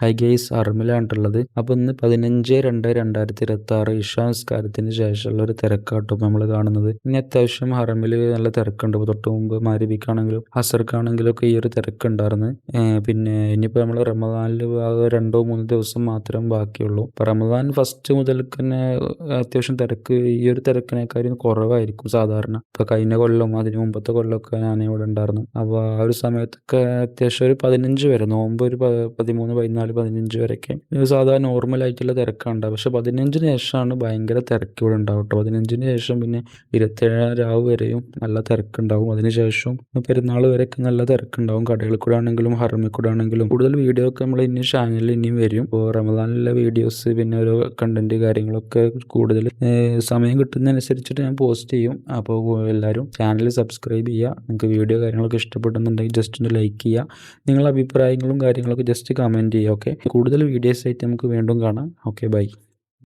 High guys അർമിലാണ്ടുള്ളത്. അപ്പോൾ ഇന്ന് 15/2/2026 ഇഷാ നിസ്കാരത്തിന് ശേഷമുള്ള ഒരു തിരക്കാട്ടും നമ്മൾ കാണുന്നത്. ഇനി അത്യാവശ്യം ഹറമിൽ നല്ല തിരക്കുണ്ട്. ഇപ്പോൾ തൊട്ട് മുമ്പ് മഗ്‌രിബിക്കാണെങ്കിലും അസർക്കാണെങ്കിലും ഒക്കെ ഈ ഒരു തിരക്കുണ്ടായിരുന്നു. പിന്നെ ഇനിയിപ്പോൾ നമ്മൾ റമദാനിൽ 2-3 ദിവസം മാത്രം ബാക്കിയുള്ളൂ. ഇപ്പോൾ റമദാൻ ഫസ്റ്റ് മുതൽക്ക് തന്നെ അത്യാവശ്യം തിരക്ക് ഈ ഒരു തിരക്കിനേക്കാളും കുറവായിരിക്കും സാധാരണ. ഇപ്പോൾ കഴിഞ്ഞ കൊല്ലം അതിന് മുമ്പത്തെ കൊല്ലമൊക്കെ ഞാൻ ഇവിടെ ഉണ്ടായിരുന്നു. അപ്പോൾ ആ ഒരു സമയത്തൊക്കെ അത്യാവശ്യം ഒരു 15 വരെ നോമ്പ് ഒരു 13-14-15 വരെയൊക്കെ സാധാരണ നോർമലായിട്ടുള്ള തിരക്കാണ്. പക്ഷെ 15-ന് ശേഷമാണ് ഭയങ്കര തിരക്ക് ഇവിടെ ഉണ്ടാവും കേട്ടോ. 15-ന് ശേഷം പിന്നെ 27 രാവ് വരെയും നല്ല തിരക്കുണ്ടാവും. അതിനുശേഷം പെരുന്നാൾ വരെയൊക്കെ നല്ല തിരക്കുണ്ടാവും. കടകളിൽ കൂടെ ആണെങ്കിലും ഹറമിൽ കൂടെ ആണെങ്കിലും. കൂടുതൽ വീഡിയോ ഒക്കെ നമ്മൾ ഇനി ചാനലിൽ ഇനിയും വരും. ഇപ്പോൾ റമദാനിലെ വീഡിയോസ് പിന്നെ ഓരോ കണ്ടന്റ് കാര്യങ്ങളൊക്കെ കൂടുതൽ സമയം കിട്ടുന്നതനുസരിച്ചിട്ട് ഞാൻ പോസ്റ്റ് ചെയ്യും. അപ്പോൾ എല്ലാവരും ചാനൽ സബ്സ്ക്രൈബ് ചെയ്യുക. നിങ്ങൾക്ക് വീഡിയോ കാര്യങ്ങളൊക്കെ ഇഷ്ടപ്പെടുന്നുണ്ടെങ്കിൽ ജസ്റ്റ് ഒന്ന് ലൈക്ക് ചെയ്യുക. നിങ്ങളുടെ അഭിപ്രായങ്ങളും കാര്യങ്ങളൊക്കെ ജസ്റ്റ് കമൻറ്റ് ചെയ്യുക. ഓക്കെ, കൂടുതൽ വീഡിയോസ് ആയിട്ട് നമുക്ക് വീണ്ടും കാണാം. Okay, by.